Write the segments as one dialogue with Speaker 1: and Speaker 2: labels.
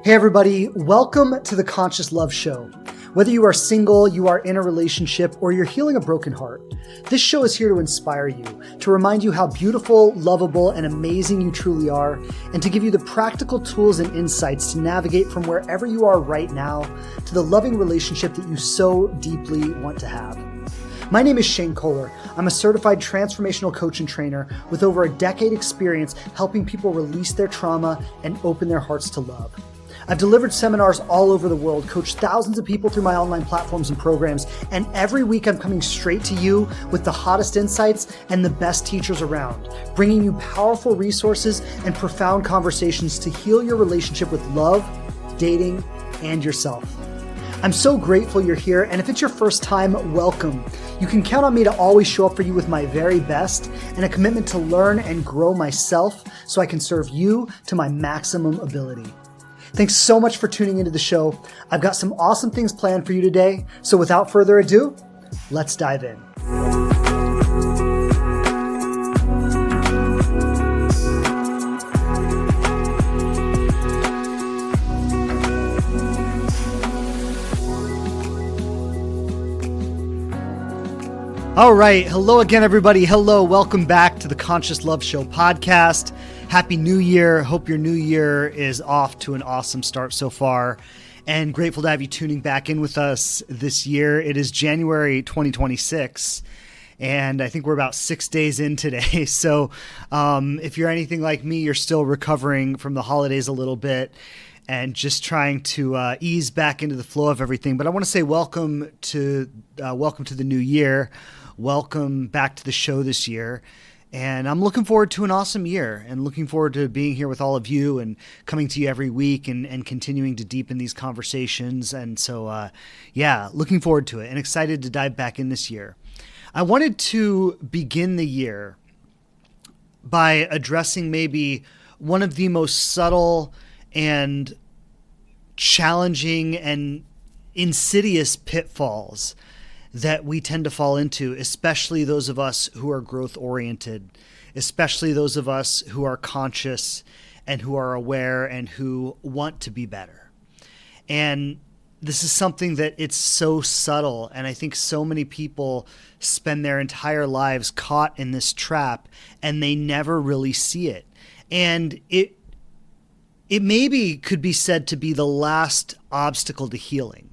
Speaker 1: Hey everybody, welcome to the Conscious Love Show. Whether you are single, you are in a relationship, or you're healing a broken heart, this show is here to inspire you, to remind you how beautiful, lovable, and amazing you truly are, and to give you the practical tools and insights to navigate from wherever you are right now to the loving relationship that you so deeply want to have. My name is Shane Kohler. I'm a certified transformational coach and trainer with over a decade experience helping people release their trauma and open their hearts to love. I've delivered seminars all over the world, coached thousands of people through my online platforms and programs, and every week I'm coming straight to you with the hottest insights and the best teachers around, bringing you powerful resources and profound conversations to heal your relationship with love, dating, and yourself. I'm so grateful you're here, and if it's your first time, welcome. You can count on me to always show up for you with my very best and a commitment to learn and grow myself so I can serve you to my maximum ability. Thanks so much for tuning into the show. I've got some awesome things planned for you today. So without further ado, let's dive in. All right. Hello again, everybody. Hello. Welcome back to the Conscious Love Show podcast. Happy New Year. Hope your new year is off to an awesome start so far, and grateful to have you tuning back in with us this year. It is January 2026, and I think we're about 6 days in today. So if you're anything like me, you're still recovering from the holidays a little bit and just trying to ease back into the flow of everything. But I want to say welcome to the new year. Welcome back to the show this year. And I'm looking forward to an awesome year and looking forward to being here with all of you and coming to you every week and continuing to deepen these conversations. And so, looking forward to it and excited to dive back in this year. I wanted to begin the year by addressing maybe one of the most subtle and challenging and insidious pitfalls that we tend to fall into, especially those of us who are growth oriented, especially those of us who are conscious and who are aware and who want to be better. And this is something that it's so subtle. And I think so many people spend their entire lives caught in this trap and they never really see it. And it maybe could be said to be the last obstacle to healing.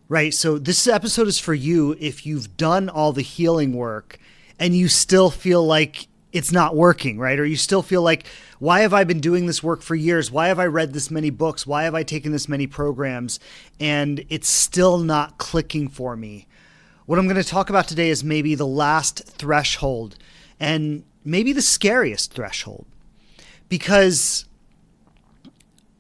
Speaker 1: Right. So this episode is for you if you've done all the healing work and you still feel like it's not working, right? Or you still feel like, why have I been doing this work for years? Why have I read this many books? Why have I taken this many programs? And it's still not clicking for me. What I'm going to talk about today is maybe the last threshold and maybe the scariest threshold, because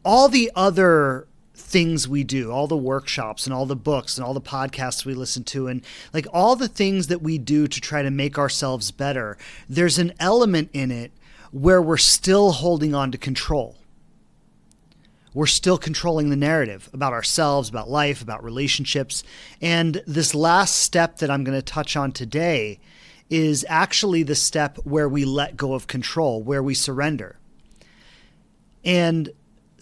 Speaker 1: all the other things we do, all the workshops and all the books and all the podcasts we listen to, and like all the things that we do to try to make ourselves better, there's an element in it where we're still holding on to control. We're still controlling the narrative about ourselves, about life, about relationships. And this last step that I'm going to touch on today is actually the step where we let go of control, where we surrender. And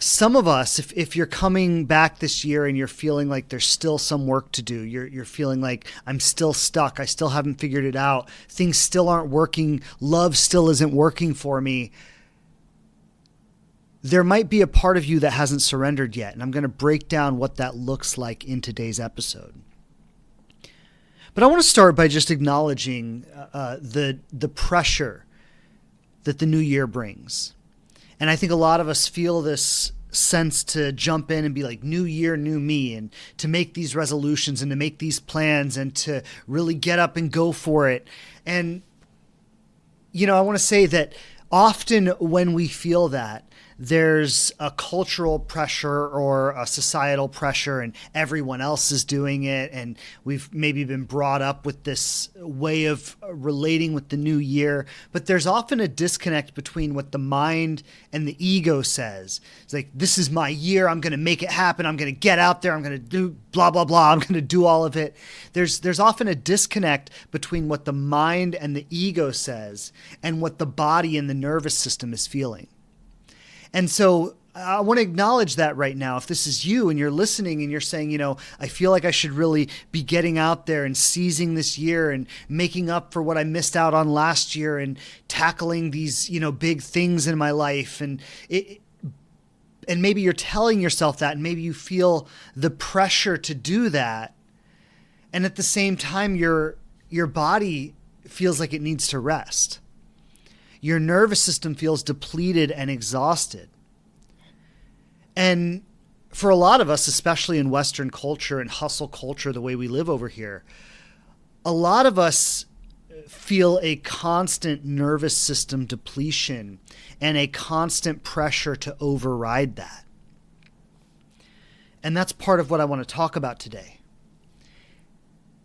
Speaker 1: some of us, if you're coming back this year and you're feeling like there's still some work to do, you're feeling like I'm still stuck, I still haven't figured it out, things still aren't working, love still isn't working for me, there might be a part of you that hasn't surrendered yet. And I'm going to break down what that looks like in today's episode. But I want to start by just acknowledging the pressure that the new year brings. And I think a lot of us feel this sense to jump in and be like, new year, new me, and to make these resolutions and to make these plans and to really get up and go for it. And, I want to say that often when we feel that, there's a cultural pressure or a societal pressure and everyone else is doing it. And we've maybe been brought up with this way of relating with the new year, but there's often a disconnect between what the mind and the ego says. It's like, this is my year. I'm going to make it happen. I'm going to get out there. I'm going to do blah, blah, blah. I'm going to do all of it. There's often a disconnect between what the mind and the ego says and what the body and the nervous system is feeling. And so I want to acknowledge that right now. If this is you and you're listening and you're saying, I feel like I should really be getting out there and seizing this year and making up for what I missed out on last year and tackling these, big things in my life. And maybe you're telling yourself that, and maybe you feel the pressure to do that. And at the same time, your body feels like it needs to rest. Your nervous system feels depleted and exhausted. And for a lot of us, especially in Western culture and hustle culture, the way we live over here, a lot of us feel a constant nervous system depletion and a constant pressure to override that. And that's part of what I want to talk about today.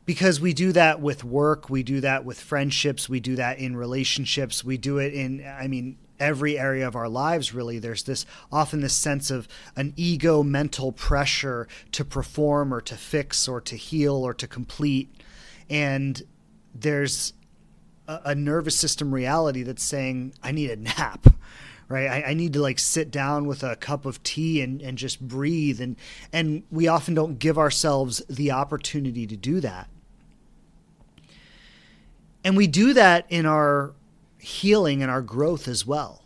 Speaker 1: Because we do that with work, we do that with friendships, we do that in relationships, we do it in, every area of our lives, really. There's often this sense of an ego mental pressure to perform or to fix or to heal or to complete. And there's a nervous system reality that's saying, I need a nap, right? I need to sit down with a cup of tea and just breathe. And we often don't give ourselves the opportunity to do that. And we do that in our healing and our growth as well.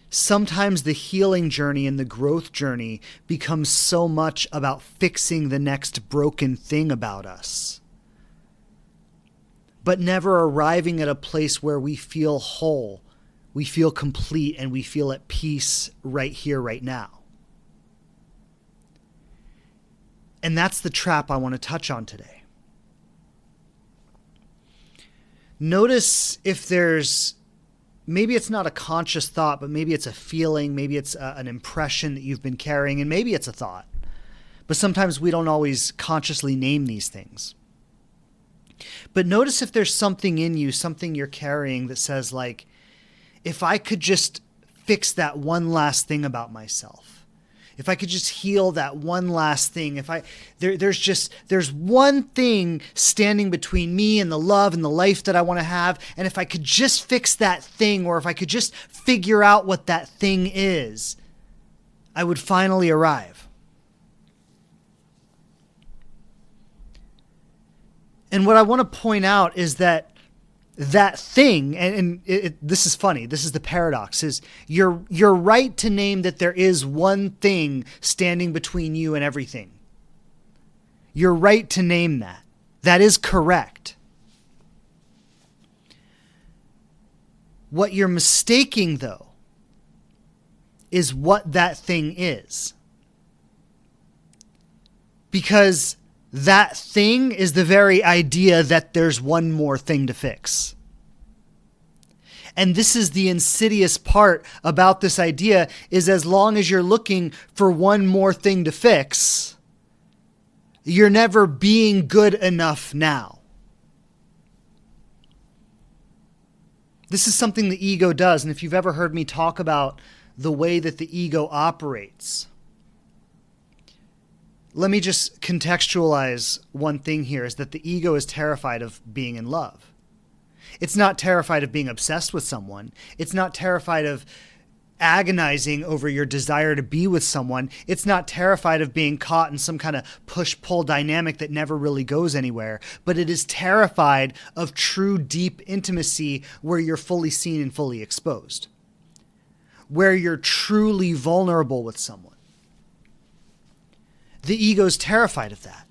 Speaker 1: Sometimes the healing journey and the growth journey becomes so much about fixing the next broken thing about us, but never arriving at a place where we feel whole, we feel complete, and we feel at peace right here, right now. And that's the trap I want to touch on today. Notice if maybe it's not a conscious thought, but maybe it's a feeling, maybe it's an impression that you've been carrying, and maybe it's a thought. But sometimes we don't always consciously name these things. But notice if there's something in you, something you're carrying that says if I could just fix that one last thing about myself, if I could just heal that one last thing, there's one thing standing between me and the love and the life that I want to have. And if I could just fix that thing, or if I could just figure out what that thing is, I would finally arrive. And what I want to point out is that thing, this is funny, this is the paradox, is you're right to name that there is one thing standing between you and everything. You're right to name that. That is correct. What you're mistaking, though, is what that thing is. Because that thing is the very idea that there's one more thing to fix. And this is the insidious part about this idea, is as long as you're looking for one more thing to fix, you're never being good enough now. This is something the ego does. And if you've ever heard me talk about the way that the ego operates, let me just contextualize one thing here, is that the ego is terrified of being in love. It's not terrified of being obsessed with someone. It's not terrified of agonizing over your desire to be with someone. It's not terrified of being caught in some kind of push-pull dynamic that never really goes anywhere. But it is terrified of true, deep intimacy where you're fully seen and fully exposed, where you're truly vulnerable with someone. The ego's terrified of that.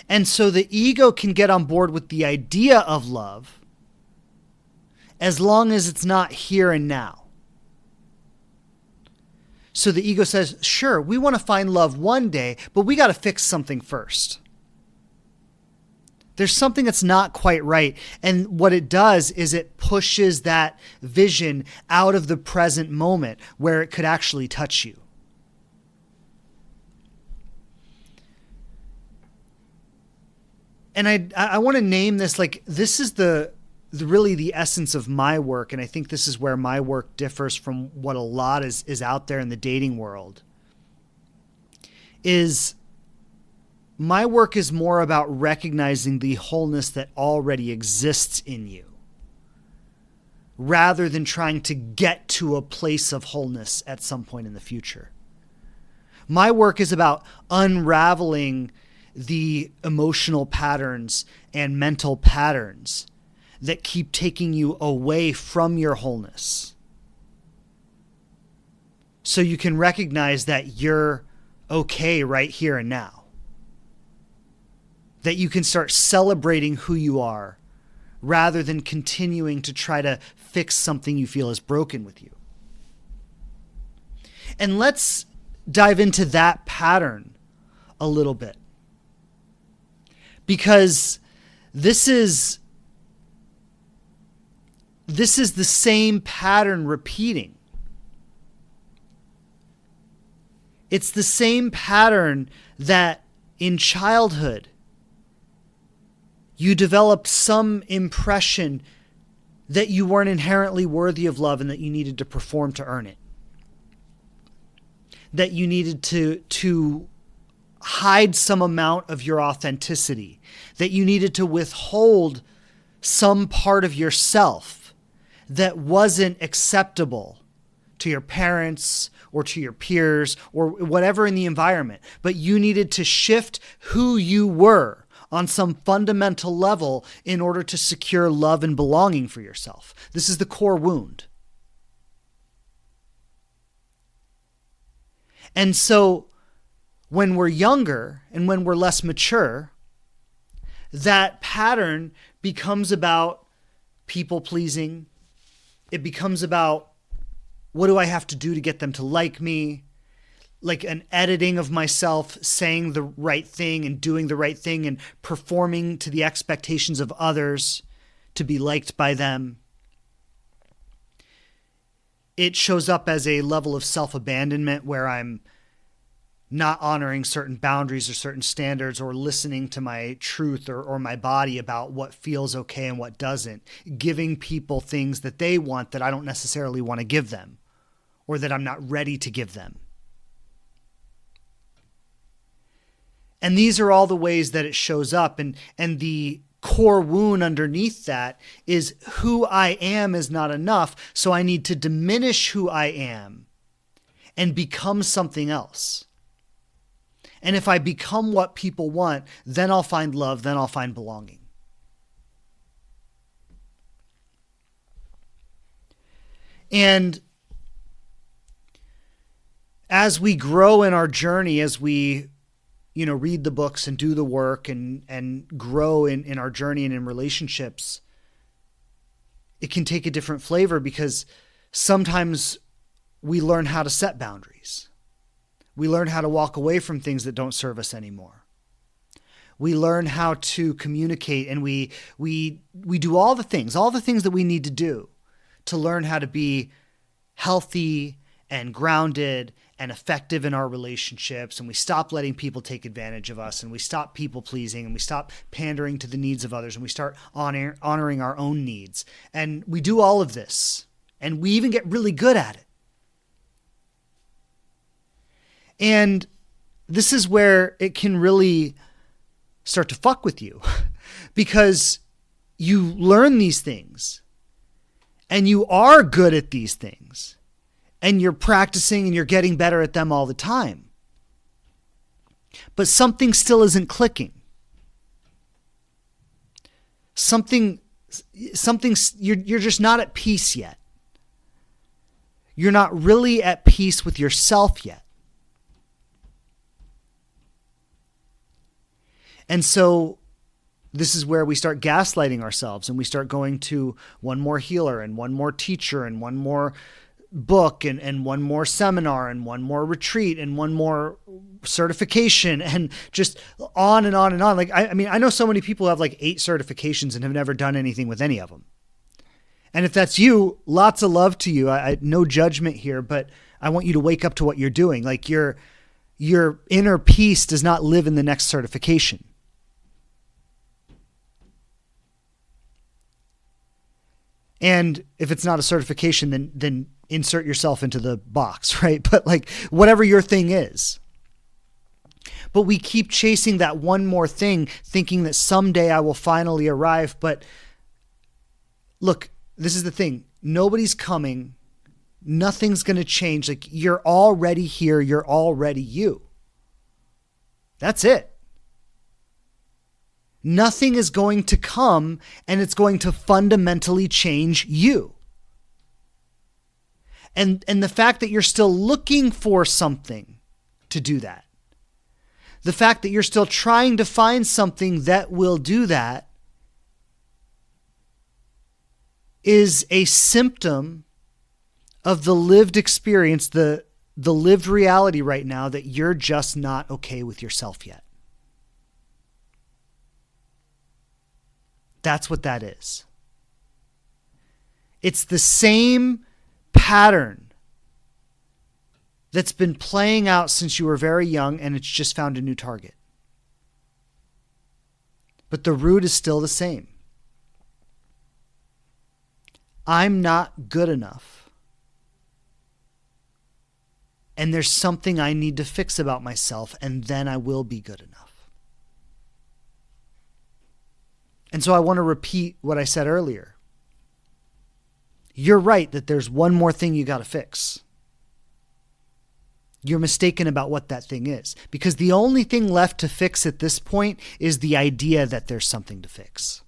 Speaker 1: And so the ego can get on board with the idea of love as long as it's not here and now. So the ego says, sure, we want to find love one day, but we got to fix something first. There's something that's not quite right. And what it does is it pushes that vision out of the present moment where it could actually touch you. And I want to name this, this is really the essence of my work. And I think this is where my work differs from what a lot is out there in the dating world. Is my work is more about recognizing the wholeness that already exists in you, rather than trying to get to a place of wholeness at some point in the future. My work is about unraveling the emotional patterns and mental patterns that keep taking you away from your wholeness. So you can recognize that you're okay right here and now. That you can start celebrating who you are rather than continuing to try to fix something you feel is broken with you. And let's dive into that pattern a little bit. Because this is the same pattern repeating. It's the same pattern that in childhood you developed some impression that you weren't inherently worthy of love and that you needed to perform to earn it. That you needed to hide some amount of your authenticity. That you needed to withhold some part of yourself that wasn't acceptable to your parents or to your peers or whatever in the environment. But you needed to shift who you were on some fundamental level in order to secure love and belonging for yourself. This is the core wound. And so when we're younger and when we're less mature, that pattern becomes about people pleasing. It becomes about, what do I have to do to get them to like me? Like an editing of myself, saying the right thing and doing the right thing and performing to the expectations of others to be liked by them. It shows up as a level of self-abandonment where I'm not honoring certain boundaries or certain standards or listening to my truth or my body about what feels okay and what doesn't. Giving people things that they want that I don't necessarily want to give them or that I'm not ready to give them. And these are all the ways that it shows up. And the core wound underneath that is who I am is not enough. So I need to diminish who I am and become something else. And if I become what people want, then I'll find love, then I'll find belonging. And as we grow in our journey, as we read the books and do the work and grow in our journey and in relationships, it can take a different flavor because sometimes we learn how to set boundaries. We learn how to walk away from things that don't serve us anymore. We learn how to communicate, and we do all the things that we need to do to learn how to be healthy and grounded and effective in our relationships, and we stop letting people take advantage of us, and we stop people pleasing, and we stop pandering to the needs of others, and we start honoring our own needs. And we do all of this, and we even get really good at it. And this is where it can really start to fuck with you because you learn these things and you are good at these things and you're practicing and you're getting better at them all the time. But something still isn't clicking. You're just not at peace yet. You're not really at peace with yourself yet. And so this is where we start gaslighting ourselves and we start going to one more healer and one more teacher and one more book and one more seminar and one more retreat and one more certification and just on and on and on. Like, I mean, I know so many people who have like 8 certifications and have never done anything with any of them. And if that's you, lots of love to you. I no judgment here, but I want you to wake up to what you're doing. Like your inner peace does not live in the next certification. And if it's not a certification, then insert yourself into the box, right? But like whatever your thing is. But we keep chasing that one more thing, thinking that someday I will finally arrive. But look, this is the thing. Nobody's coming. Nothing's going to change. Like, you're already here. You're already you. That's it. Nothing is going to come and it's going to fundamentally change you. And the fact that you're still looking for something to do that, the fact that you're still trying to find something that will do that, is a symptom of the lived experience, the lived reality right now, that you're just not okay with yourself yet. That's what that is. It's the same pattern that's been playing out since you were very young, and it's just found a new target. But the root is still the same. I'm not good enough. And there's something I need to fix about myself, and then I will be good enough. And so I want to repeat what I said earlier. You're right that there's one more thing you got to fix. You're mistaken about what that thing is, because the only thing left to fix at this point is the idea that there's something to fix.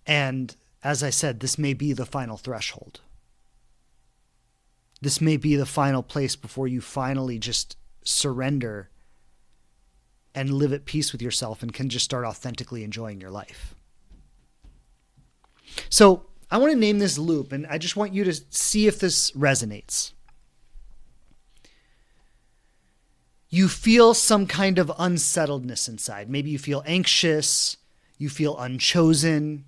Speaker 1: And as I said, this may be the final threshold. This may be the final place before you finally just surrender and live at peace with yourself and can just start authentically enjoying your life. So I want to name this loop, and I just want you to see if this resonates. You feel some kind of unsettledness inside. Maybe you feel anxious, you feel unchosen,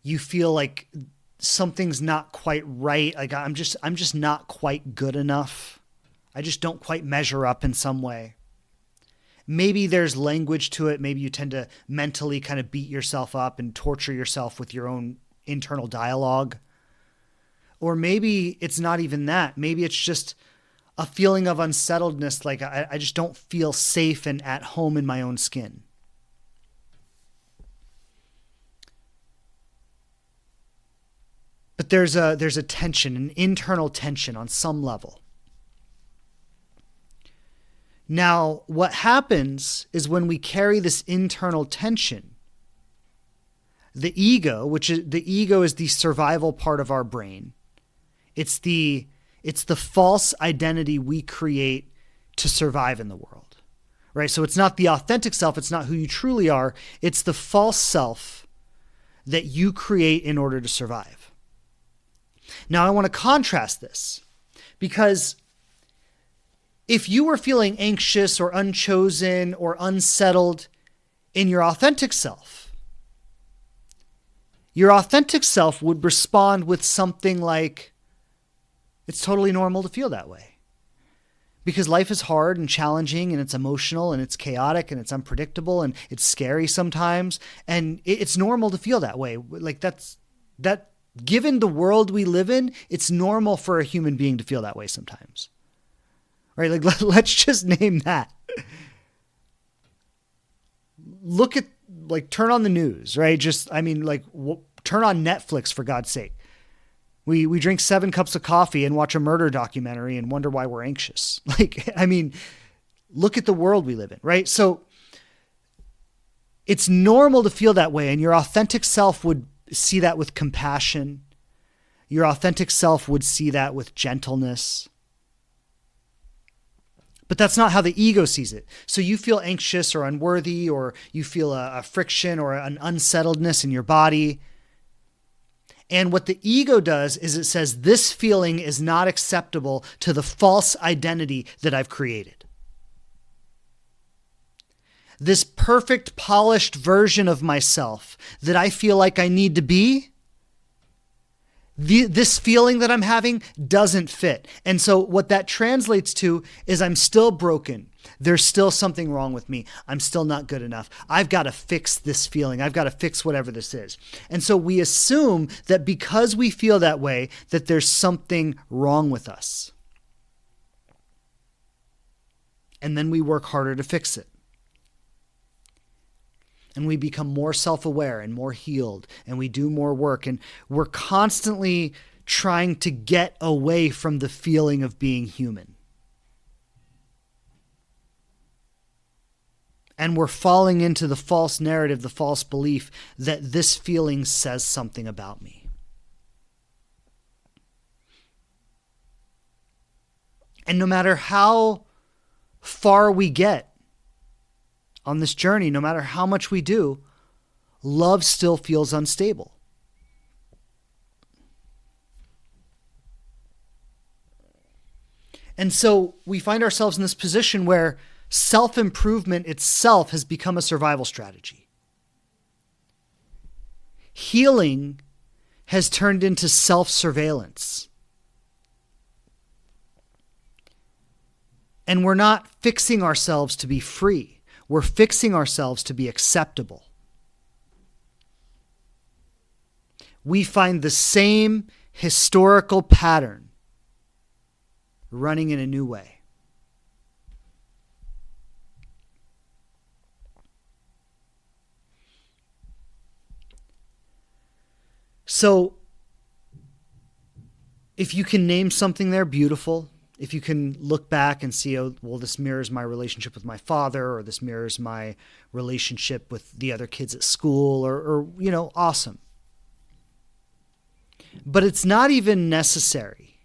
Speaker 1: you feel like something's not quite right. Like I'm just not quite good enough. I just don't quite measure up in some way. Maybe there's language to it. Maybe you tend to mentally kind of beat yourself up and torture yourself with your own internal dialogue. Or maybe it's not even that. Maybe it's just a feeling of unsettledness. Like I just don't feel safe and at home in my own skin. But there's a tension, an internal tension on some level. Now, what happens is when we carry this internal tension, the ego is the survival part of our brain. It's the false identity we create to survive in the world, right? So it's not the authentic self. It's not who you truly are. It's the false self that you create in order to survive. Now, I want to contrast this, because if you were feeling anxious or unchosen or unsettled in your authentic self would respond with something like, it's totally normal to feel that way. Because life is hard and challenging, and it's emotional and it's chaotic and it's unpredictable and it's scary sometimes. And it's normal to feel that way. Like that, given the world we live in, it's normal for a human being to feel that way sometimes. Right? Like, let's just name that. Look at, turn on the news, right? Turn on Netflix, for God's sake. We drink 7 cups of coffee and watch a murder documentary and wonder why we're anxious. Look at the world we live in, right? So it's normal to feel that way, and your authentic self would see that with compassion. Your authentic self would see that with gentleness. But that's not how the ego sees it. So you feel anxious or unworthy, or you feel a friction or an unsettledness in your body. And what the ego does is it says, this feeling is not acceptable to the false identity that I've created. This perfect, polished version of myself that I feel like I need to be, this feeling that I'm having doesn't fit. And so what that translates to is I'm still broken. There's still something wrong with me. I'm still not good enough. I've got to fix this feeling. I've got to fix whatever this is. And so we assume that because we feel that way, that there's something wrong with us. And then we work harder to fix it. and we become more self-aware and more healed, and we do more work, and we're constantly trying to get away from the feeling of being human. And we're falling into the false narrative, the false belief that this feeling says something about me. And no matter how far we get on this journey, no matter how much we do, love still feels unstable. And so we find ourselves in this position where self-improvement itself has become a survival strategy. Healing has turned into self-surveillance. And we're not fixing ourselves to be free. We're fixing ourselves to be acceptable. We find the same historical pattern running in a new way. So, if you can name something there, beautiful. If you can look back and see, oh, well, this mirrors my relationship with my father, or this mirrors my relationship with the other kids at school, or awesome. But it's not even necessary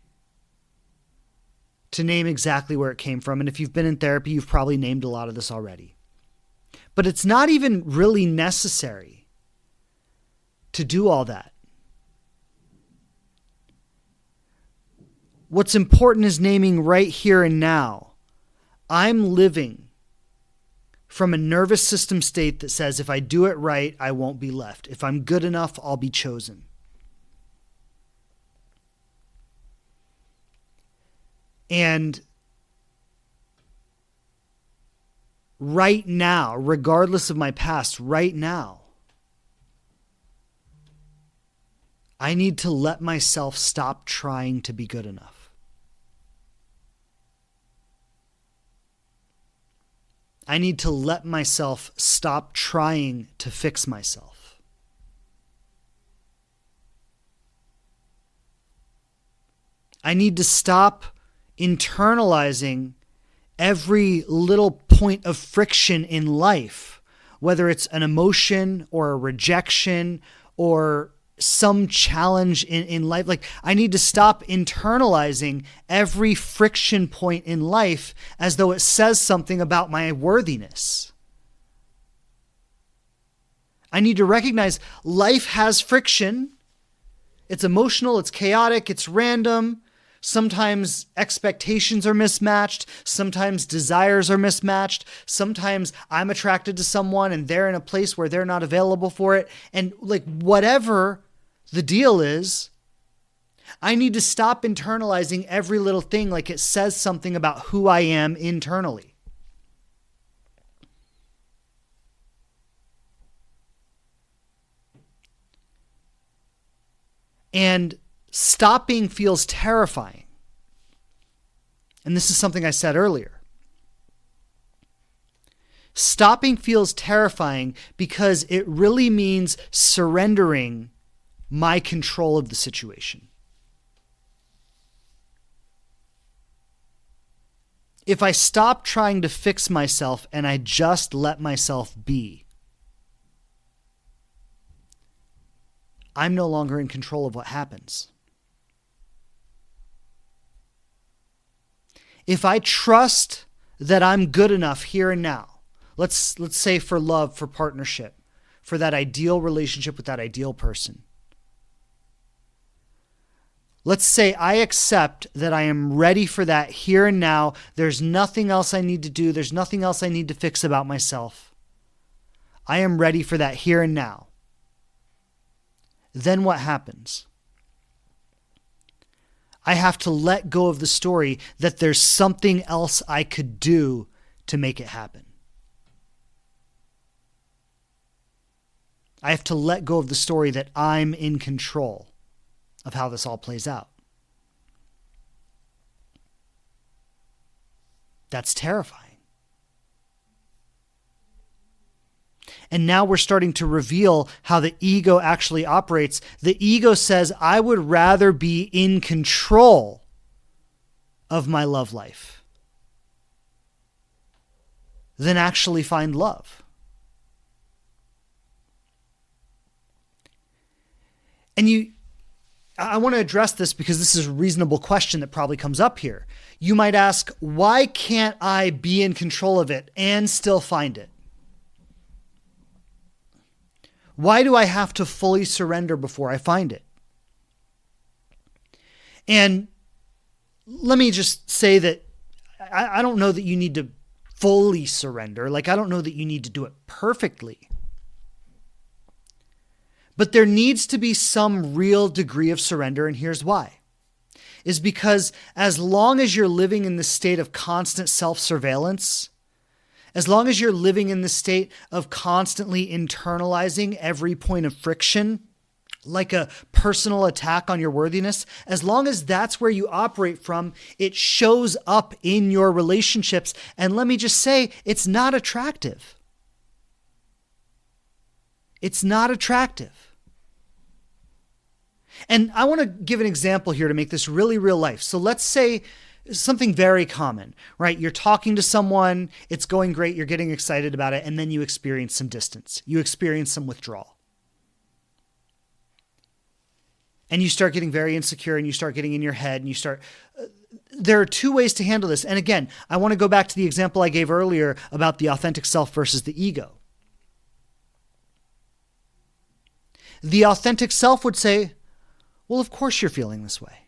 Speaker 1: to name exactly where it came from. And if you've been in therapy, you've probably named a lot of this already. But it's not even really necessary to do all that. What's important is naming right here and now. I'm living from a nervous system state that says if I do it right, I won't be left. If I'm good enough, I'll be chosen. And right now, regardless of my past, right now, I need to let myself stop trying to be good enough. I need to let myself stop trying to fix myself. I need to stop internalizing every little point of friction in life, whether it's an emotion or a rejection or some challenge in life. Like, I need to stop internalizing every friction point in life as though it says something about my worthiness. I need to recognize life has friction. It's emotional, it's chaotic, it's random. Sometimes expectations are mismatched. Sometimes desires are mismatched. Sometimes I'm attracted to someone and they're in a place where they're not available for it. And whatever the deal is, I need to stop internalizing every little thing like it says something about who I am internally. And stopping feels terrifying. And this is something I said earlier. Stopping feels terrifying because it really means surrendering my control of the situation. If I stop trying to fix myself and I just let myself be, I'm no longer in control of what happens. If I trust that I'm good enough here and now, let's say for love, for partnership, for that ideal relationship with that ideal person. Let's say I accept that I am ready for that here and now. There's nothing else I need to do. There's nothing else I need to fix about myself. I am ready for that here and now. Then what happens? I have to let go of the story that there's something else I could do to make it happen. I have to let go of the story that I'm in control of how this all plays out. That's terrifying. And now we're starting to reveal how the ego actually operates. The ego says, I would rather be in control of my love life than actually find love. And I want to address this because this is a reasonable question that probably comes up here. You might ask, why can't I be in control of it and still find it? Why do I have to fully surrender before I find it? And let me just say that I don't know that you need to fully surrender. Like, I don't know that you need to do it perfectly. But there needs to be some real degree of surrender, and here's why. Is because as long as you're living in the state of constant self-surveillance, as long as you're living in the state of constantly internalizing every point of friction, like a personal attack on your worthiness, as long as that's where you operate from, it shows up in your relationships. And let me just say, it's not attractive. It's not attractive. And I want to give an example here to make this really real life. So let's say something very common, right? You're talking to someone, it's going great, you're getting excited about it, and then you experience some distance. You experience some withdrawal. And you start getting very insecure and you start getting in your head and you start... There are two ways to handle this. And again, I want to go back to the example I gave earlier about the authentic self versus the ego. The authentic self would say, well, of course you're feeling this way.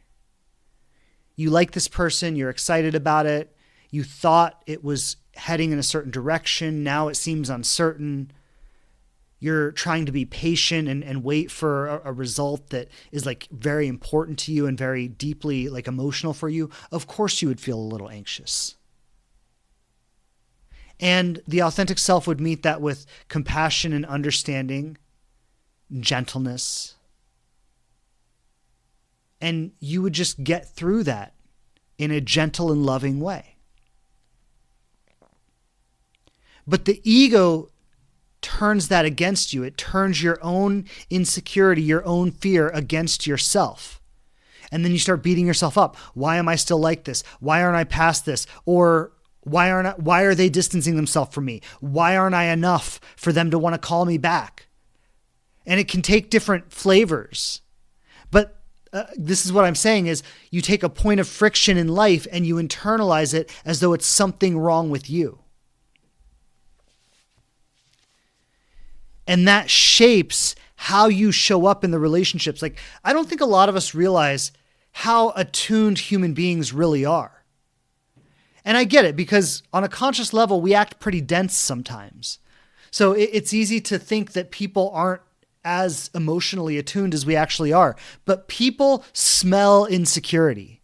Speaker 1: You like this person, you're excited about it, you thought it was heading in a certain direction, now it seems uncertain. You're trying to be patient and wait for a result that is like very important to you and very deeply like emotional for you. Of course you would feel a little anxious. And the authentic self would meet that with compassion and understanding, gentleness. And you would just get through that in a gentle and loving way. But the ego turns that against you. It turns your own insecurity, your own fear against yourself. And then you start beating yourself up. Why am I still like this? Why aren't I past this? Or why are they distancing themselves from me? Why aren't I enough for them to want to call me back? And it can take different flavors. But this is what I'm saying is you take a point of friction in life and you internalize it as though it's something wrong with you. And that shapes how you show up in the relationships. Like, I don't think a lot of us realize how attuned human beings really are. And I get it because on a conscious level, we act pretty dense sometimes. So it's easy to think that people aren't as emotionally attuned as we actually are. But people smell insecurity.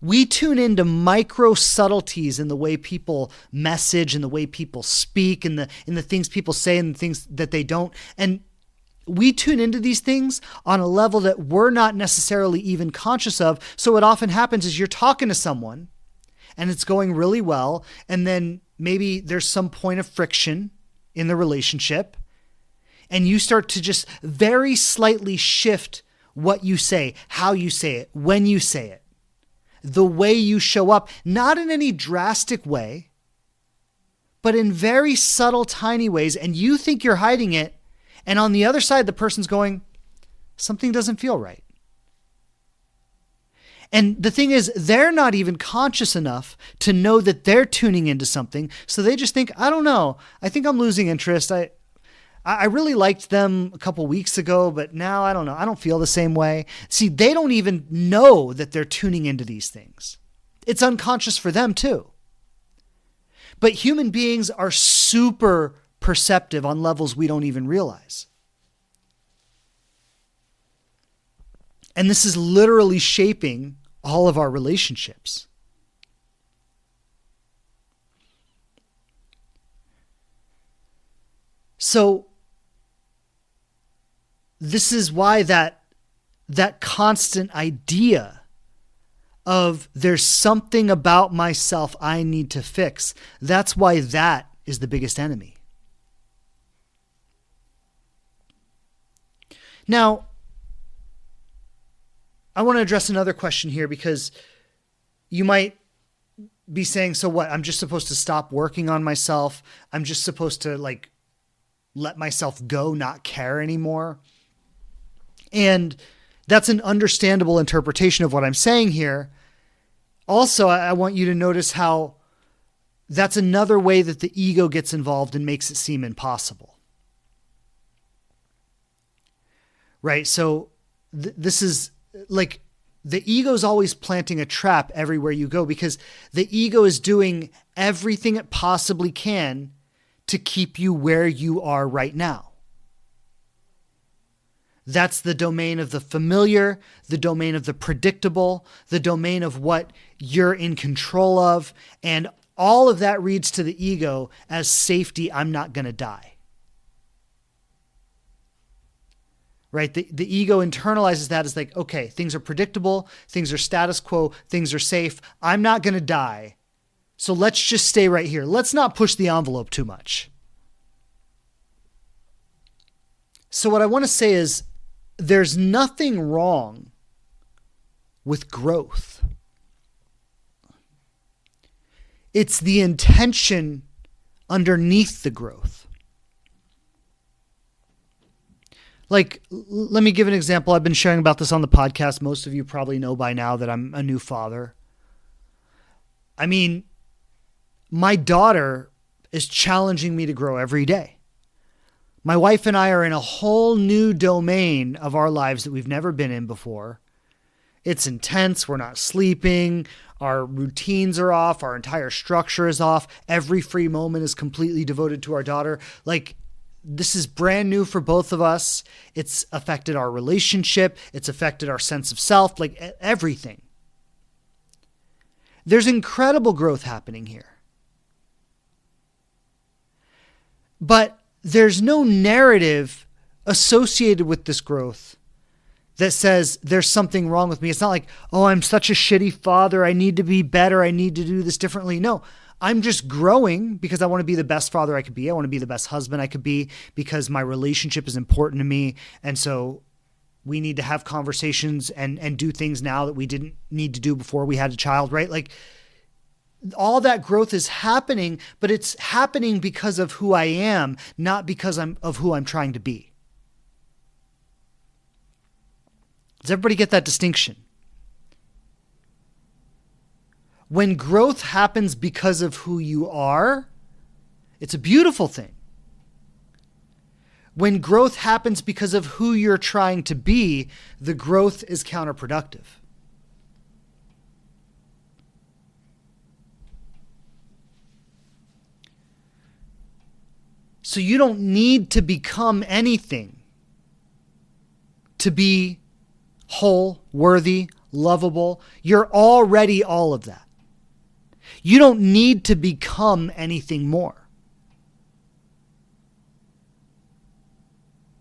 Speaker 1: We tune into micro subtleties in the way people message and the way people speak and in the things people say and the things that they don't. And we tune into these things on a level that we're not necessarily even conscious of. So what often happens is you're talking to someone and it's going really well. And then maybe there's some point of friction in the relationship. And you start to just very slightly shift what you say, how you say it, when you say it, the way you show up, not in any drastic way, but in very subtle, tiny ways. And you think you're hiding it. And on the other side, the person's going, something doesn't feel right. And the thing is, they're not even conscious enough to know that they're tuning into something. So they just think, I don't know. I think I'm losing interest. I really liked them a couple weeks ago, but now I don't know. I don't feel the same way. See, they don't even know that they're tuning into these things. It's unconscious for them too. But human beings are super perceptive on levels we don't even realize. And this is literally shaping all of our relationships. So this is why that constant idea of there's something about myself I need to fix, that's why that is the biggest enemy. Now, I want to address another question here, because you might be saying, so what? I'm just supposed to stop working on myself. I'm just supposed to let myself go, not care anymore. And that's an understandable interpretation of what I'm saying here. Also, I want you to notice how that's another way that the ego gets involved and makes it seem impossible. Right? So this is like the ego is always planting a trap everywhere you go, because the ego is doing everything it possibly can to keep you where you are right now. That's the domain of the familiar, the domain of the predictable, the domain of what you're in control of. And all of that reads to the ego as safety. I'm not going to die. Right? The ego internalizes that as like, okay, things are predictable, things are status quo, things are safe. I'm not going to die. So let's just stay right here. Let's not push the envelope too much. So what I want to say is there's nothing wrong with growth. It's the intention underneath the growth. Like, let me give an example. I've been sharing about this on the podcast. Most of you probably know by now that I'm a new father. I mean, my daughter is challenging me to grow every day. My wife and I are in a whole new domain of our lives that we've never been in before. It's intense. We're not sleeping. Our routines are off. Our entire structure is off. Every free moment is completely devoted to our daughter. Like, this is brand new for both of us. It's affected our relationship. It's affected our sense of self, like everything. There's incredible growth happening here. But there's no narrative associated with this growth that says there's something wrong with me. It's not like, oh, I'm such a shitty father. I need to be better. I need to do this differently. No, I'm just growing because I want to be the best father I could be. I want to be the best husband I could be because my relationship is important to me. And so we need to have conversations and do things now that we didn't need to do before we had a child, right? Like, all that growth is happening, but it's happening because of who I am, not because of who I'm trying to be. Does everybody get that distinction? When growth happens because of who you are, it's a beautiful thing. When growth happens because of who you're trying to be, the growth is counterproductive. So you don't need to become anything to be whole, worthy, lovable. You're already all of that. You don't need to become anything more.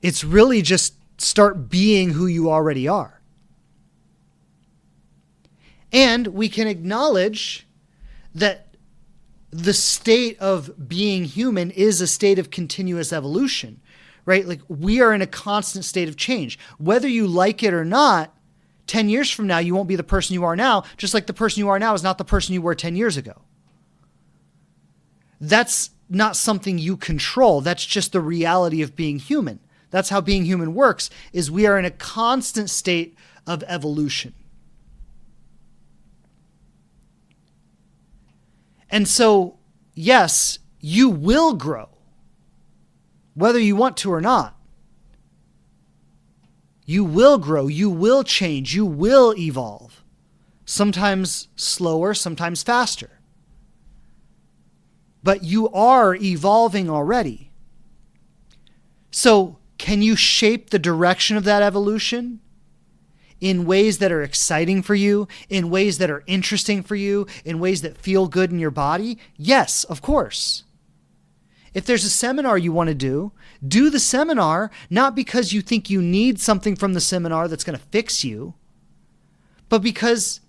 Speaker 1: It's really just start being who you already are. And we can acknowledge that the state of being human is a state of continuous evolution, right? Like, we are in a constant state of change. Whether you like it or not, 10 years from now, you won't be the person you are now, just like the person you are now is not the person you were 10 years ago. That's not something you control. That's just the reality of being human. That's how being human works, is we are in a constant state of evolution. And so, yes, you will grow, whether you want to or not. You will grow, you will change, you will evolve. Sometimes slower, sometimes faster. But you are evolving already. So, can you shape the direction of that evolution in ways that are exciting for you, in ways that are interesting for you, in ways that feel good in your body? Yes, of course. If there's a seminar you want to do the seminar, not because you think you need something from the seminar that's going to fix you, but because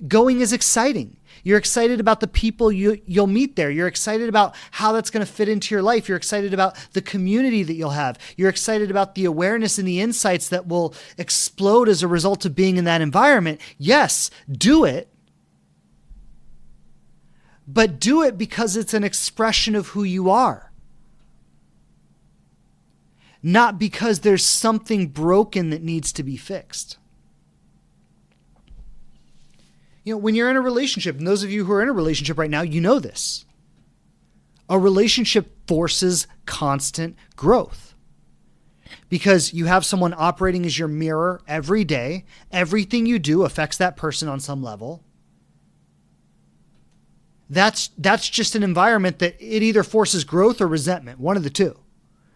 Speaker 1: going is exciting. You're excited about the people you'll meet there. You're excited about how that's going to fit into your life. You're excited about the community that you'll have. You're excited about the awareness and the insights that will explode as a result of being in that environment. Yes, do it. But do it because it's an expression of who you are. Not because there's something broken that needs to be fixed. When you're in a relationship, and those of you who are in a relationship right now, you know this. A relationship forces constant growth because you have someone operating as your mirror every day. Everything you do affects that person on some level. That's just an environment that it either forces growth or resentment, one of the two.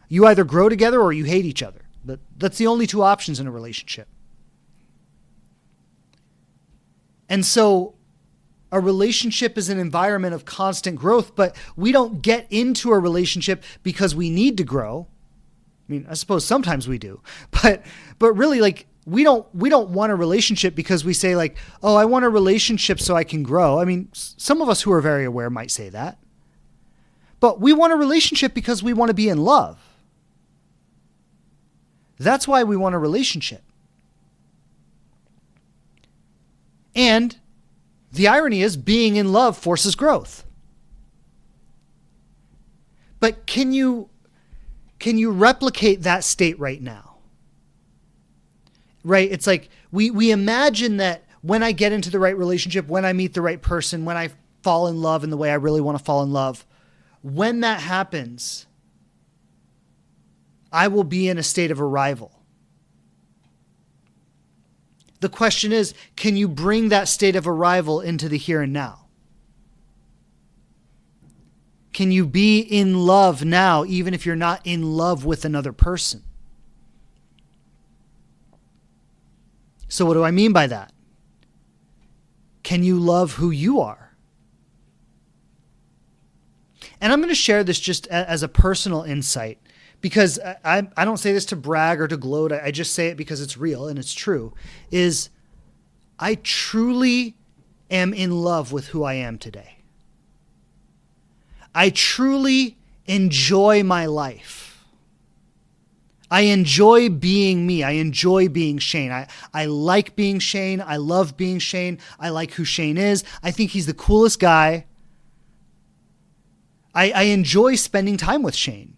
Speaker 1: You either grow together or you hate each other. But that's the only two options in a relationship. And so a relationship is an environment of constant growth, but we don't get into a relationship because we need to grow. I mean, I suppose sometimes we do, but really, like, we don't want a relationship because we say, like, oh, I want a relationship so I can grow. I mean, some of us who are very aware might say that, but we want a relationship because we want to be in love. That's why we want a relationship. And the irony is being in love forces growth. But can you replicate that state right now? Right? It's like we imagine that when I get into the right relationship, when I meet the right person, when I fall in love in the way I really want to fall in love, when that happens, I will be in a state of arrival. The question is, can you bring that state of arrival into the here and now? Can you be in love now, even if you're not in love with another person? So what do I mean by that? Can you love who you are? And I'm going to share this just as a personal insight, because I don't say this to brag or to gloat. I just say it because it's real and it's true, is I truly am in love with who I am today. I truly enjoy my life. I enjoy being me. I enjoy being Shane. I like being Shane. I love being Shane. I like who Shane is. I think he's the coolest guy. I enjoy spending time with Shane.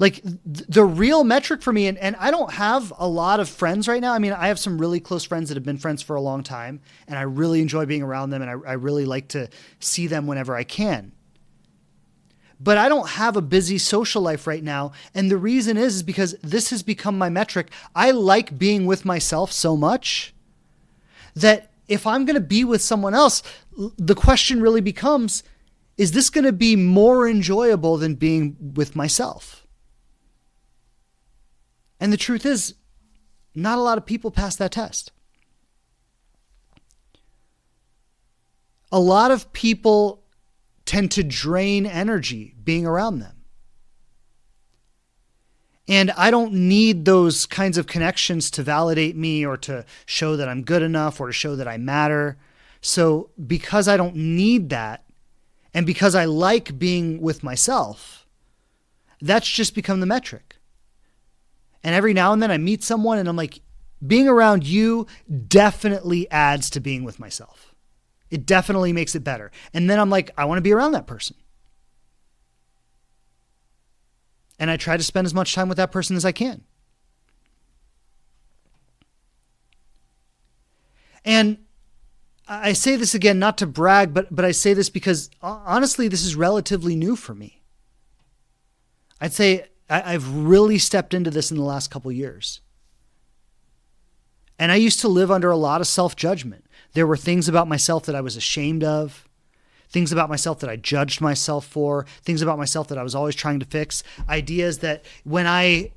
Speaker 1: Like the real metric for me, and I don't have a lot of friends right now. I mean, I have some really close friends that have been friends for a long time, and I really enjoy being around them, and I really like to see them whenever I can. But I don't have a busy social life right now, and the reason is because this has become my metric. I like being with myself so much that if I'm going to be with someone else, the question really becomes, is this going to be more enjoyable than being with myself? And the truth is, not a lot of people pass that test. A lot of people tend to drain energy being around them. And I don't need those kinds of connections to validate me or to show that I'm good enough or to show that I matter. So because I don't need that, and because I like being with myself, that's just become the metric. And every now and then I meet someone and I'm like, being around you definitely adds to being with myself. It definitely makes it better. And then I'm like, I want to be around that person. And I try to spend as much time with that person as I can. And I say this again, not to brag, but I say this because honestly, this is relatively new for me. I'd say I've really stepped into this in the last couple of years. And I used to live under a lot of self-judgment. There were things about myself that I was ashamed of, things about myself that I judged myself for, things about myself that I was always trying to fix, ideas that when I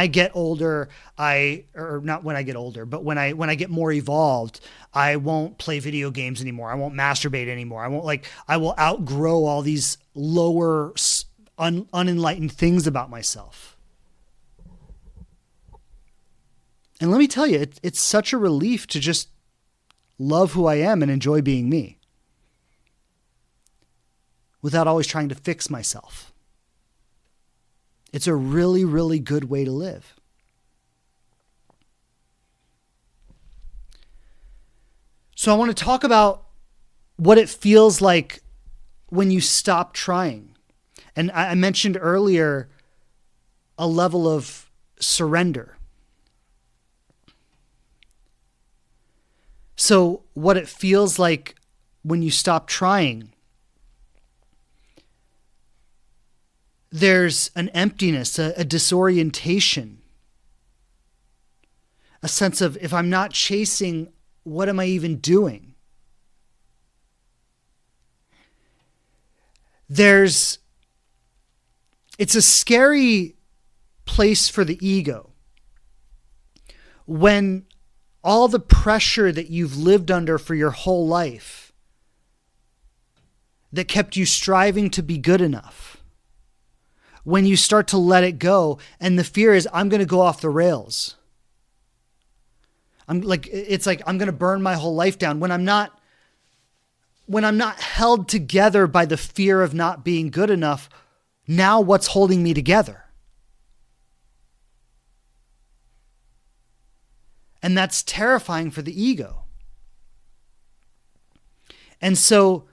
Speaker 1: get older, but when I get more evolved, I won't play video games anymore. I won't masturbate anymore. I will outgrow all these lower unenlightened things about myself. And let me tell you, it's such a relief to just love who I am and enjoy being me. without always trying to fix myself. It's a really, really good way to live. So I want to talk about what it feels like when you stop trying. And I mentioned earlier a level of surrender. So what it feels like when you stop trying, there's an emptiness, a disorientation, a sense of, if I'm not chasing, what am I even doing? It's a scary place for the ego when all the pressure that you've lived under for your whole life that kept you striving to be good enough, when you start to let it go, and the fear is, I'm going to go off the rails. It's like I'm going to burn my whole life down when I'm not held together by the fear of not being good enough. Now what's holding me together? And that's terrifying for the ego. And so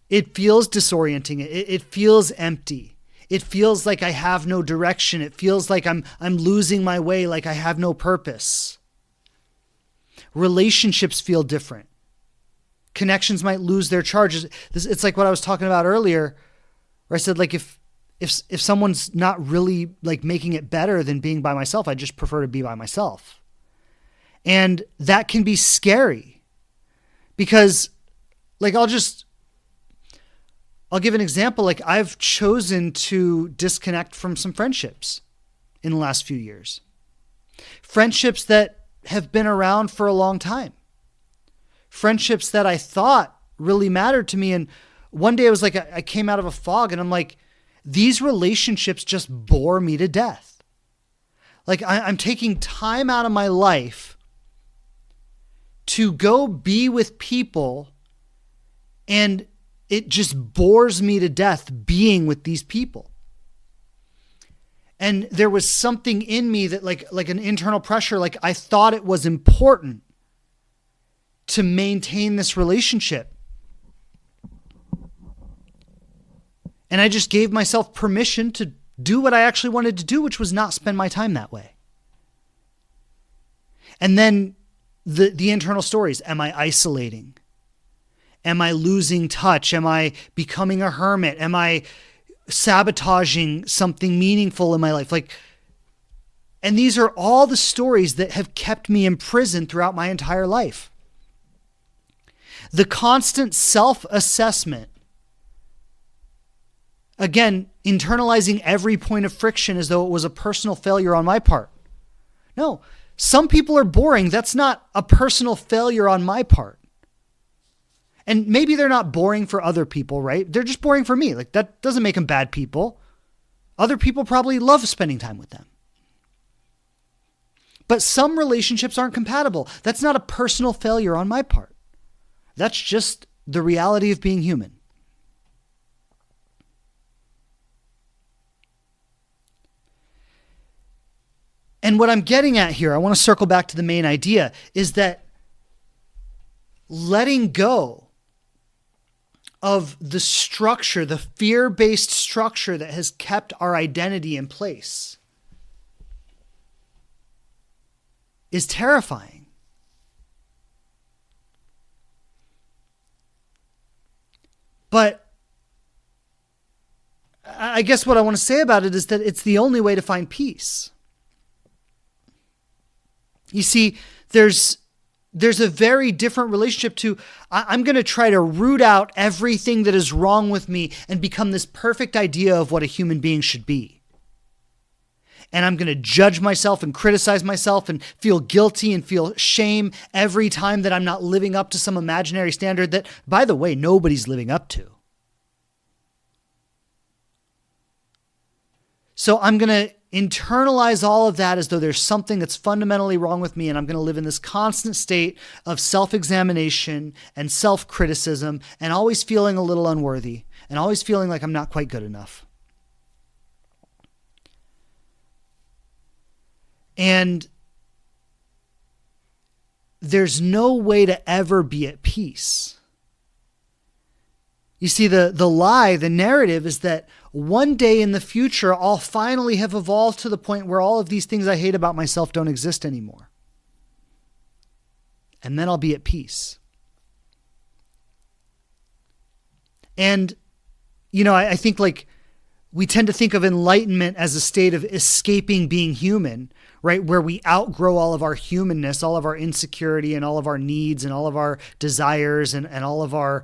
Speaker 1: it feels disorienting. It feels empty. It feels like I have no direction. It feels like I'm losing my way, like I have no purpose. Relationships feel different. Connections might lose their charges. It's like what I was talking about earlier, where I said, like, if someone's not really like making it better than being by myself, I just prefer to be by myself. And that can be scary because, like, I'll give an example. Like, I've chosen to disconnect from some friendships in the last few years. Friendships that have been around for a long time. Friendships that I thought really mattered to me. And one day I was like, I came out of a fog and I'm like, these relationships just bore me to death. Like, I'm taking time out of my life to go be with people, and it just bores me to death being with these people. And there was something in me that like an internal pressure, like I thought it was important to maintain this relationship. And I just gave myself permission to do what I actually wanted to do, which was not spend my time that way. And then the internal stories. Am I isolating? Am I losing touch? Am I becoming a hermit? Am I sabotaging something meaningful in my life? And these are all the stories that have kept me imprisoned throughout my entire life. The constant self-assessment, again, internalizing every point of friction as though it was a personal failure on my part. No, some people are boring. That's not a personal failure on my part. And maybe they're not boring for other people, right? They're just boring for me. Like, that doesn't make them bad people. Other people probably love spending time with them. But some relationships aren't compatible. That's not a personal failure on my part. That's just the reality of being human. And what I'm getting at here, I want to circle back to the main idea, is that letting go of the structure, the fear-based structure that has kept our identity in place, is terrifying. But I guess what I want to say about it is that it's the only way to find peace. You see, there's a very different relationship to, I'm going to try to root out everything that is wrong with me and become this perfect idea of what a human being should be. And I'm going to judge myself and criticize myself and feel guilty and feel shame every time that I'm not living up to some imaginary standard that, by the way, nobody's living up to. So I'm going to internalize all of that as though there's something that's fundamentally wrong with me, and I'm going to live in this constant state of self-examination and self-criticism and always feeling a little unworthy and always feeling like I'm not quite good enough. And there's no way to ever be at peace. You see, the lie, the narrative is that one day in the future, I'll finally have evolved to the point where all of these things I hate about myself don't exist anymore. And then I'll be at peace. And, I think we tend to think of enlightenment as a state of escaping being human, right? Where we outgrow all of our humanness, all of our insecurity and all of our needs and all of our desires and all of our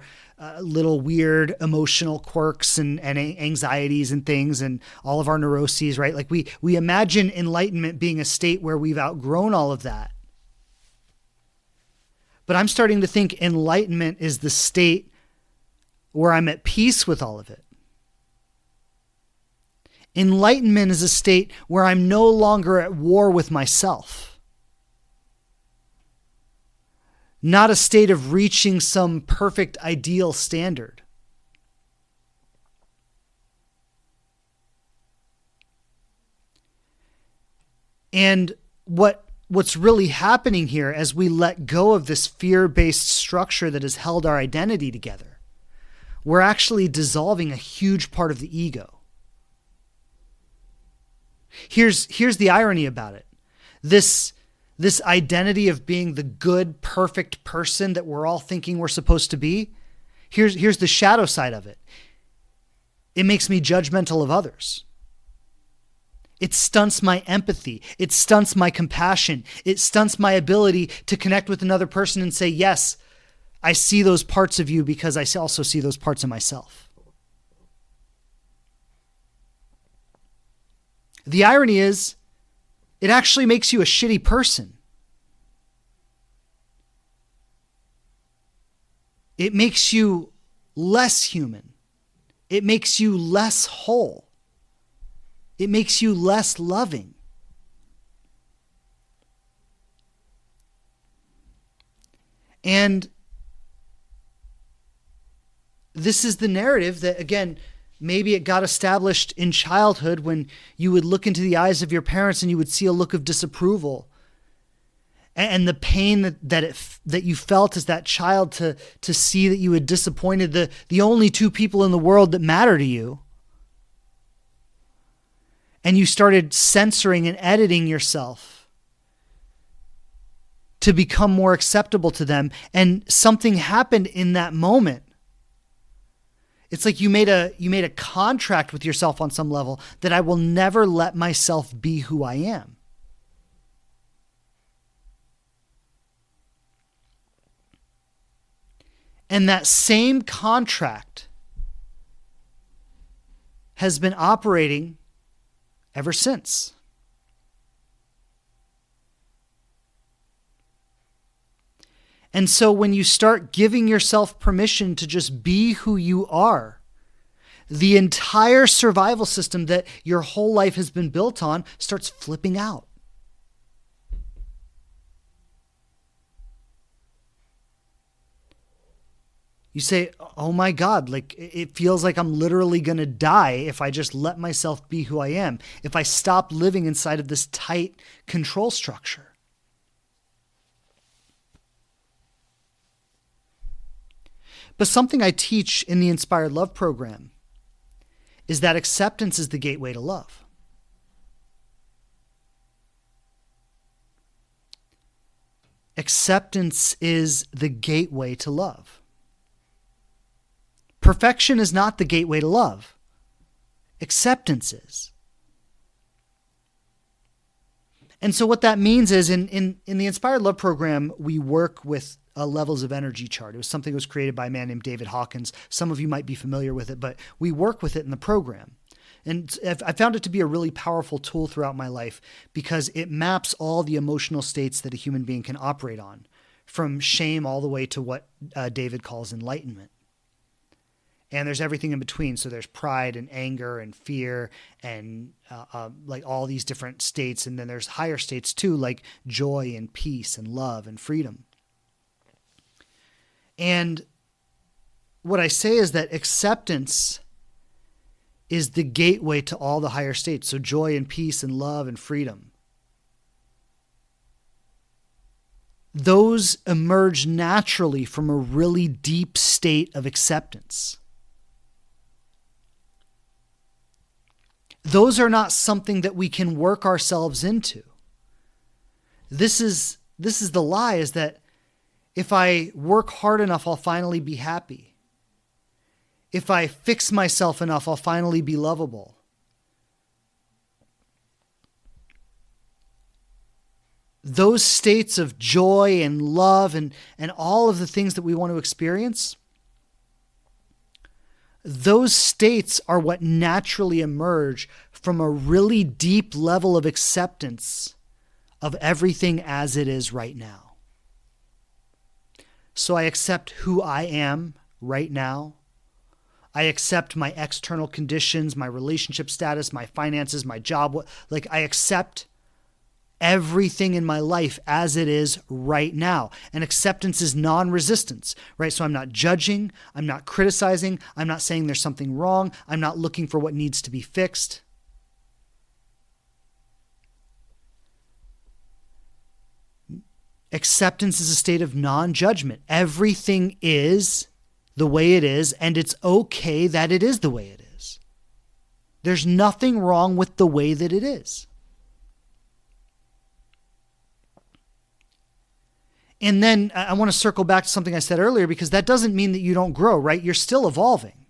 Speaker 1: little weird emotional quirks and anxieties and things and all of our neuroses, right? Like we imagine enlightenment being a state where we've outgrown all of that. But I'm starting to think enlightenment is the state where I'm at peace with all of it. Enlightenment is a state where I'm no longer at war with myself. Not a state of reaching some perfect ideal standard. And what's really happening here as we let go of this fear-based structure that has held our identity together, we're actually dissolving a huge part of the ego. Here's the irony about it. This identity of being the good, perfect person that we're all thinking we're supposed to be, here's the shadow side of it. It makes me judgmental of others. It stunts my empathy. It stunts my compassion. It stunts my ability to connect with another person and say, yes, I see those parts of you because I also see those parts of myself. The irony is, it actually makes you a shitty person. It makes you less human. It makes you less whole. It makes you less loving. And this is the narrative that, again, maybe it got established in childhood when you would look into the eyes of your parents and you would see a look of disapproval. And the pain that you felt as that child to see that you had disappointed the only two people in the world that matter to you. And you started censoring and editing yourself to become more acceptable to them. And something happened in that moment. It's like you made a contract with yourself on some level that I will never let myself be who I am. And that same contract has been operating ever since. And so when you start giving yourself permission to just be who you are, the entire survival system that your whole life has been built on starts flipping out. You say, oh my God, it feels like I'm literally going to die if I just let myself be who I am, if I stop living inside of this tight control structure. But something I teach in the Inspired Love program is that acceptance is the gateway to love. Acceptance is the gateway to love. Perfection is not the gateway to love. Acceptance is. And so what that means is in the Inspired Love program, we work with levels of energy chart. It was something that was created by a man named David Hawkins. Some of you might be familiar with it, but we work with it in the program. And I found it to be a really powerful tool throughout my life because it maps all the emotional states that a human being can operate on, from shame all the way to what David calls enlightenment. And there's everything in between. So there's pride and anger and fear and like all these different states. And then there's higher states too, like joy and peace and love and freedom. And what I say is that acceptance is the gateway to all the higher states. So joy and peace and love and freedom. Those emerge naturally from a really deep state of acceptance. Those are not something that we can work ourselves into. This is the lie, is that if I work hard enough, I'll finally be happy. If I fix myself enough, I'll finally be lovable. Those states of joy and love and all of the things that we want to experience, those states are what naturally emerge from a really deep level of acceptance of everything as it is right now. So I accept who I am right now. I accept my external conditions, my relationship status, my finances, my job. Like, I accept everything in my life as it is right now. And acceptance is non-resistance, right? So I'm not judging, I'm not criticizing, I'm not saying there's something wrong, I'm not looking for what needs to be fixed. Acceptance is a state of non-judgment. Everything is the way it is, and it's okay that it is the way it is. There's nothing wrong with the way that it is. And then I want to circle back to something I said earlier, because that doesn't mean that you don't grow, right? You're still evolving.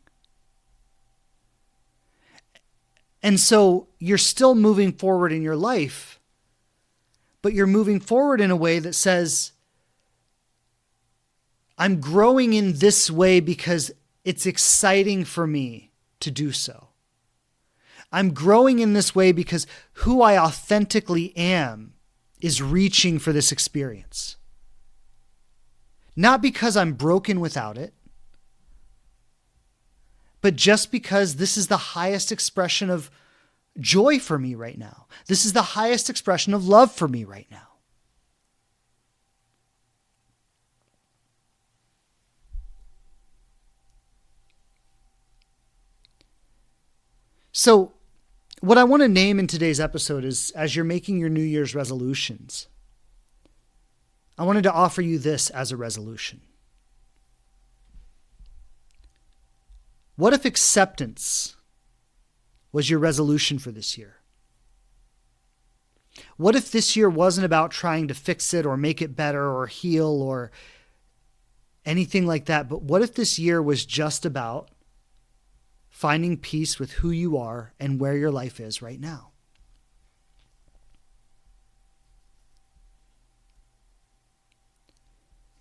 Speaker 1: And so you're still moving forward in your life, but you're moving forward in a way that says, I'm growing in this way because it's exciting for me to do so. I'm growing in this way because who I authentically am is reaching for this experience. Not because I'm broken without it, but just because this is the highest expression of joy for me right now. This is the highest expression of love for me right now. So what I want to name in today's episode is, as you're making your New Year's resolutions, I wanted to offer you this as a resolution. What if acceptance was your resolution for this year? What if this year wasn't about trying to fix it or make it better or heal or anything like that, but what if this year was just about finding peace with who you are and where your life is right now?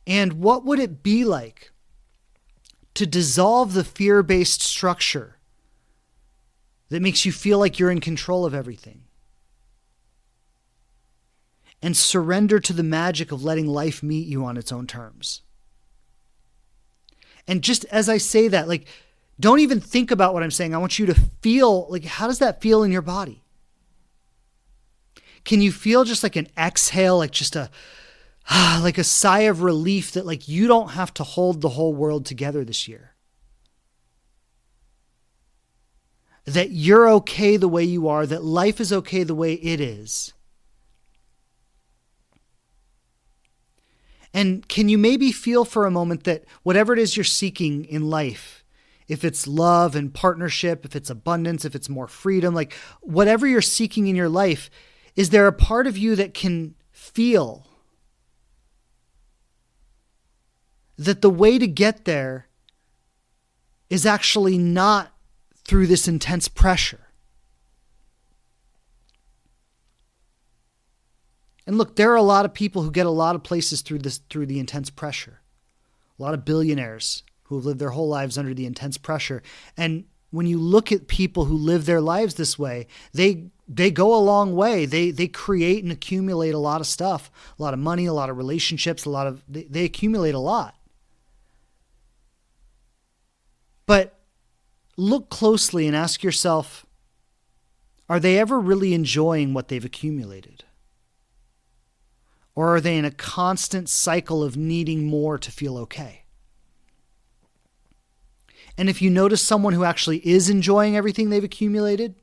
Speaker 1: And what would it be like to dissolve the fear-based structure that makes you feel like you're in control of everything and surrender to the magic of letting life meet you on its own terms? And just as I say that, like, don't even think about what I'm saying. I want you to feel, like, how does that feel in your body? Can you feel just like an exhale, like just like a sigh of relief that, like, you don't have to hold the whole world together this year? That you're okay the way you are, that life is okay the way it is. And can you maybe feel for a moment that whatever it is you're seeking in life, if it's love and partnership, if it's abundance, if it's more freedom, like whatever you're seeking in your life, is there a part of you that can feel that the way to get there is actually not through this intense pressure? And look, there are a lot of people who get a lot of places through the intense pressure. A lot of billionaires who have lived their whole lives under the intense pressure. And when you look at people who live their lives this way, they go a long way. They create and accumulate a lot of stuff, a lot of money, a lot of relationships, they accumulate a lot. But look closely and ask yourself, are they ever really enjoying what they've accumulated? Or are they in a constant cycle of needing more to feel okay? And if you notice someone who actually is enjoying everything they've accumulated,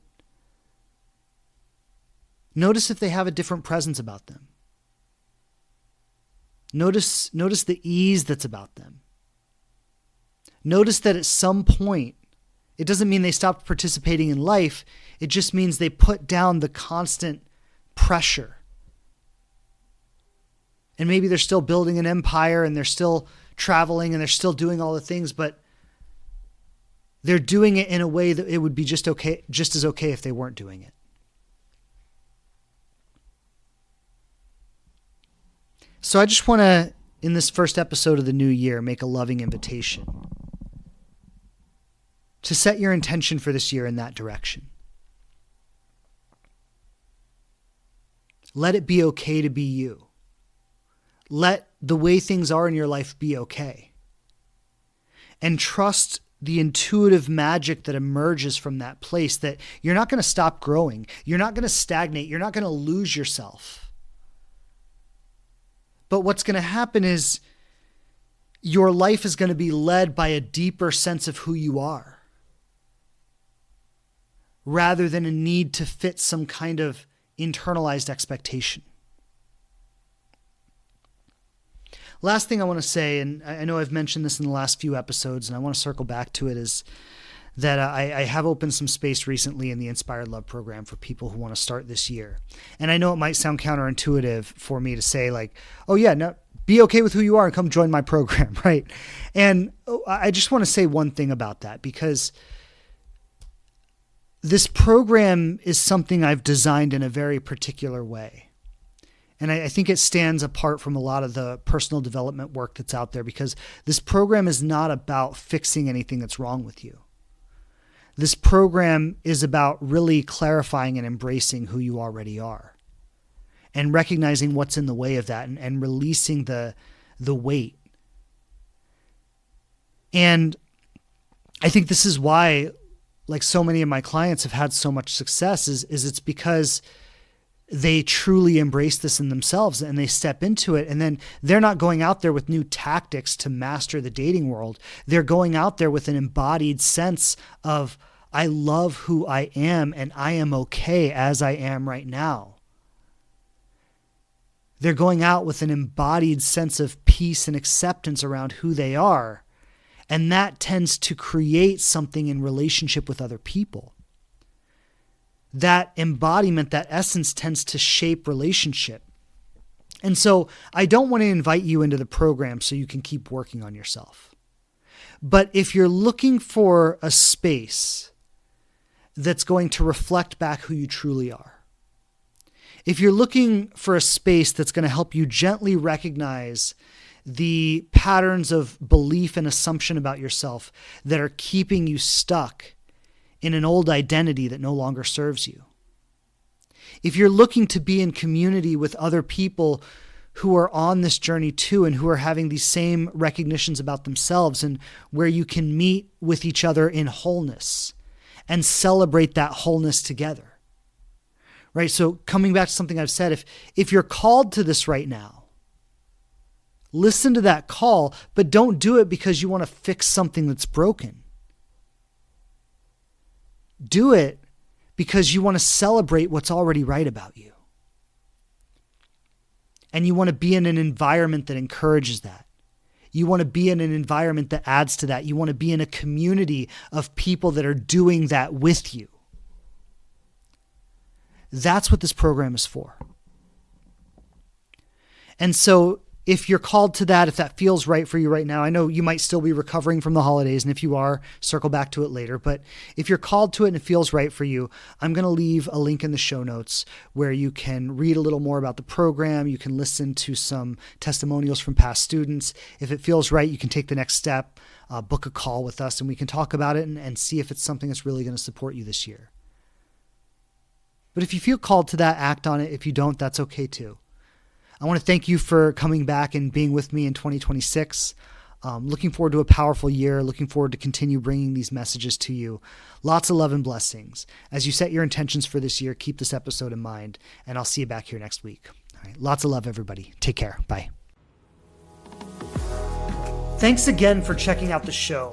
Speaker 1: notice if they have a different presence about them. Notice the ease that's about them. Notice that at some point, it doesn't mean they stopped participating in life. It just means they put down the constant pressure. And maybe they're still building an empire and they're still traveling and they're still doing all the things, but they're doing it in a way that it would be just as okay if they weren't doing it. So I just want to, in this first episode of the new year, make a loving invitation to set your intention for this year in that direction. Let it be okay to be you. Let the way things are in your life be okay. And trust the intuitive magic that emerges from that place, that you're not going to stop growing. You're not going to stagnate. You're not going to lose yourself. But what's going to happen is your life is going to be led by a deeper sense of who you are, rather than a need to fit some kind of internalized expectation. Last thing I want to say, and I know I've mentioned this in the last few episodes, and I want to circle back to it, is that I have opened some space recently in the Inspired Love program for people who want to start this year. And I know it might sound counterintuitive for me to say like, oh yeah, no, be okay with who you are and come join my program, right? And I just want to say one thing about that, because this program is something I've designed in a very particular way. And I think it stands apart from a lot of the personal development work that's out there, because this program is not about fixing anything that's wrong with you. This program is about really clarifying and embracing who you already are and recognizing what's in the way of that, and releasing the weight. And I think this is why, like so many of my clients have had so much success, is it's because they truly embrace this in themselves and they step into it. And then they're not going out there with new tactics to master the dating world. They're going out there with an embodied sense of, I love who I am and I am okay as I am right now. They're going out with an embodied sense of peace and acceptance around who they are. And that tends to create something in relationship with other people. That embodiment, that essence tends to shape relationship. And so I don't want to invite you into the program so you can keep working on yourself. But if you're looking for a space that's going to reflect back who you truly are, if you're looking for a space that's going to help you gently recognize the patterns of belief and assumption about yourself that are keeping you stuck in an old identity that no longer serves you, if you're looking to be in community with other people who are on this journey too and who are having these same recognitions about themselves, and where you can meet with each other in wholeness and celebrate that wholeness together, right? So coming back to something I've said, if you're called to this right now, listen to that call, but don't do it because you want to fix something that's broken. Do it because you want to celebrate what's already right about you. And you want to be in an environment that encourages that. You want to be in an environment that adds to that. You want to be in a community of people that are doing that with you. That's what this program is for. And so if you're called to that, if that feels right for you right now, I know you might still be recovering from the holidays, and if you are, circle back to it later. But if you're called to it and it feels right for you, I'm going to leave a link in the show notes where you can read a little more about the program. You can listen to some testimonials from past students. If it feels right, you can take the next step, book a call with us, and we can talk about it and see if it's something that's really going to support you this year. But if you feel called to that, act on it. If you don't, that's okay too. I want to thank you for coming back and being with me in 2026. Looking forward to a powerful year. Looking forward to continue bringing these messages to you. Lots of love and blessings. As you set your intentions for this year, keep this episode in mind, and I'll see you back here next week. All right, lots of love, everybody. Take care. Bye. Thanks again for checking out the show.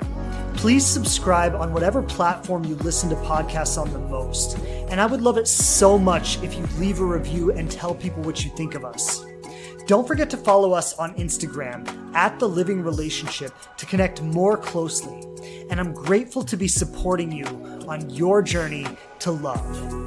Speaker 1: Please subscribe on whatever platform you listen to podcasts on the most. And I would love it so much if you leave a review and tell people what you think of us. Don't forget to follow us on Instagram @TheLivingRelationship to connect more closely. And I'm grateful to be supporting you on your journey to love.